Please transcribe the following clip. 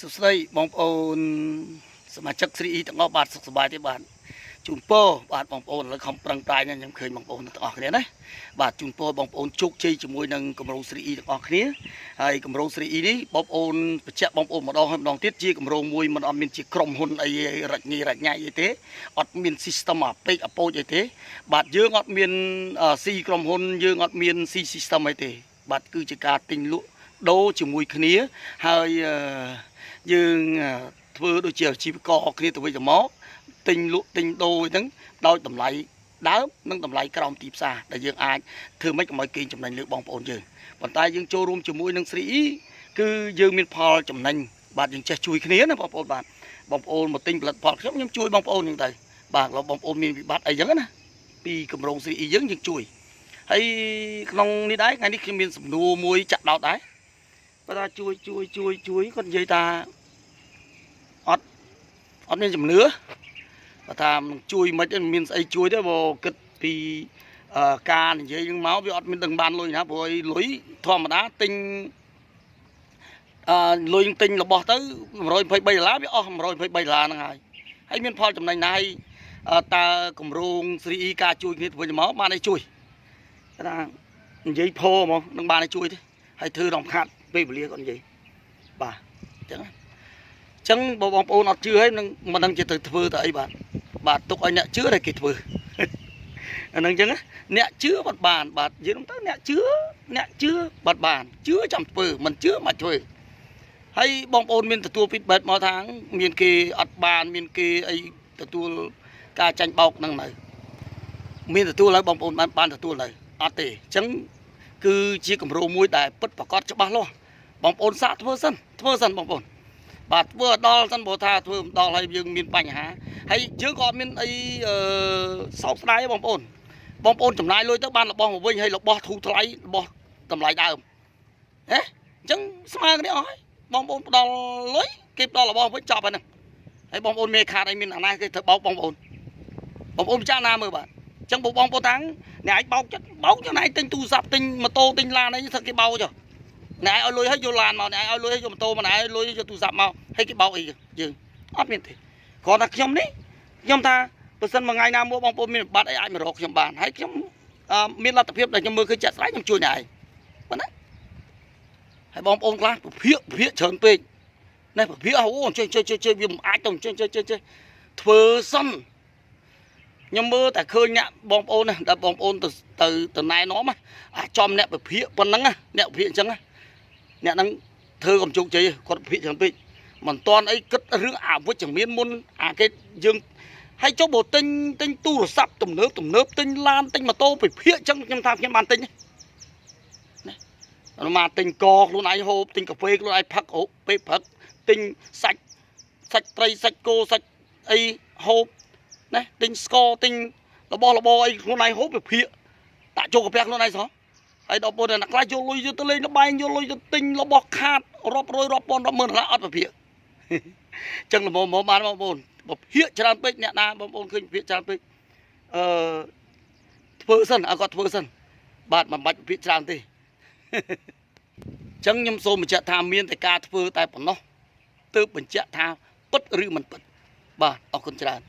สุดท้ายบองโอนสมาชิกสรีตั้งเอาบาทสุขสบายที่บ้านจุนโป้บาทบองโอนแล้วคำปรังตายเนี่ยยังเคยบองโอนตั้งออกเนี่ยนะบาทจุนโป้บองโอนจุกชีจมวยนังกำรงสรีตั้งออกเนี่ยไอ้กำรงสรีนี้บองโอนประเจ้าบองโอนมาดองให้ดองทิศจีกำรงมวยมันมีจีกรมหุ่นไอ้รักงี้อย่างเต้อดมีซิสเต็มเป็กอโปอย่างเต้บาทเยอะอดมีซีกรมหุ่นเยอะอดมีซีซิสเต็มไอ้เต้บาทคือจะการติงลุโดจมวยคนนี้ให้យើងធ្វើដូចជាជីវករគ្នាទៅវិញទៅមកទិញលក់ទិញដូរហ្នឹងដោយតម្លៃដើមនិងតម្លៃក្រោមទីផ្សារដែលយើងអាចធ្វើមិនកុំឲ្យគេចំណេញលើបងប្អូនយើងប៉ុន្តែយើងចូលរួមជាមួយនឹង 3E គឺយើងមានផលចំណេញបាទយើងចេះជួយគ្នាណាបងប្អូនបាទបងប្អូនមកទិញផលិតផលខ្ញុំជួយបងប្អូនហ្នឹងទៅបាទលោកបងប្អូនមានវិបត្តិអីចឹងណាពីគម្រោង 3E យើងជួយហើយក្នុងនេះដែរថ្ងៃនេះខ្ញុំមានសំណួរមួយចាក់ដោតដែរបើថាជួយគាត់និយាយថាអត់មានជំនឿបើថាជួយមិនមានស្អីជួយទេបើគិតពីការនិយាយនឹងមកវាអត់មានដឹងបានលុយណាព្រោះលុយធម្មតាទិញលុយទិញរបស់ទៅ$123វាអស់$123ហ្នឹងហើយមានផលចំណេញណាស់តើគម្រោង 3E ការជួយគ្នាទៅវិញមកបានឲ្យជួយថានិយាយផហ្មងនឹងបានឲ្យជួយទេហើយធ្វើរំខាត់ពេលវេលាគាត់និយាយបាទអញ្ចឹងចឹងបងប្អូនអត់ជឿហើយនឹងមិនដឹងជាទៅធ្វើទៅអីបាទទុកឲ្យអ្នកជឿតែគេធ្វើអាហ្នឹងចឹងអ្នកជឿបាត់បានបាទនិយាយទៅអ្នកជឿបាត់បានជឿចាំធ្វើមិនជឿមិនធ្វើហើយបងប្អូនមានទទួលពីបែបមកថាមានគេអត់បានមានគេអីទទួលការចាញ់បោកហ្នឹងនៅមានទទួលហើយបងប្អូនបានទទួលហើយអត់ទេចឹងគឺជាគម្រោងមួយដែលពិតប្រកបច្បាស់លាស់បងប្អូនសាកធ្វើសិនបងប្អូនបាទធ្វើដល់សិនបើថាធ្វើមិនដល់ហើយយើងមានបញ្ហាហើយយើងក៏អត់មានអីសោកស្ដាយបងប្អូនចំណាយលុយទៅបានរបស់មកវិញហើយរបស់ធូរថ្លៃរបស់តម្លៃដើមហ៎អញ្ចឹងស្មើគ្នាអស់ហើយបងប្អូនផ្ដល់លុយគេផ្ដល់របស់វិញចប់ហើយហ្នឹងហើយបងប្អូនមេខាតឲ្យមានអាណាគេធ្វើបោកបងប្អូនពិចារណាមើលបាទអញ្ចឹងបងប្អូនតាំងអ្នកឯងបោកចិត្តបោកចឹងឯងទិញទូរស័ព្ទទិញម៉ូតូទិញឡានអីថាគេបោកចុះណែឲ្យលុយឲ្យយកឡានមកណែឲ្យលុយឲ្យយកម៉ូតូមកណែឲ្យលុយយកទូរស័ព្ទមកឲ្យគេបោកអីយើងអត់មានទេគ្រាន់តែខ្ញុំនេះខ្ញុំថាបើសិនមួយថ្ងៃណាមួយបងប្អូនមានបាត់អីអាចមករកខ្ញុំបានហើយខ្ញុំមានលទ្ធភាពដែលខ្ញុំមើលឃើញចាក់ស្រាយខ្ញុំជួយណែឯងប៉ុណ្ណាហើយបងប្អូនខ្លះភាកច្រើនពេកណែភាកអូចេះវាមិនអាចទៅចេះធ្វើសិនខ្ញុំមើលតែឃើញអ្នកបងប្អូនណាដែលបងប្អូនទៅណែនាំអាចចំអ្នកភាកប៉ុណ្ណឹងអ្នកភាកអញ្ចឹងអ្នកហ្នឹងធ្វើកំជោគជ័យគាត់ភាកច្រើនពេកមិនតាន់អីគិតរឿងអវិជ្ជមានមុនអាគេយើងហើយចុះបើទិញទូរស័ព្ទទំនើបទិញឡានទិញម៉ូតូពិភាកអញ្ចឹងខ្ញុំថាខ្ញុំបានទិញណាមកទិញកខ្លួនឯងហូបទិញកាហ្វេខ្លួនឯងផឹកហូបពេលផឹកទិញសាច់ត្រីសាច់គោសាច់អីហូបណាទិញស្ករទិញរបស់របរអីខ្លួនឯងហូបពិភាកដាក់ចូលកាពះខ្លួនឯងសោះហើយដល់ពេលអ្នកខ្លះយកលុយទៅលេងល្បែងយកលុយទៅទិញរបស់ខាតរាប់រយរាប់ពាន់រាប់ម៉ឺនដុល្លារអត់ពិភាកអញ្ចឹងល្មមបានបងប្អូនពិភាកច្រើនពេកអ្នកណាបងប្អូនឃើញពិភាកច្រើនពេកធ្វើសិនឲ្យគាត់ធ្វើសិនបាទមិនបាច់ពិភាកច្រើនទេអញ្ចឹងខ្ញុំសូមបញ្ជាក់ថាមានតែការធ្វើតែប៉ុណ្ណោះទើបបញ្ជាក់ថាពិតឬមិនពិតបាទអរគុណច្រើន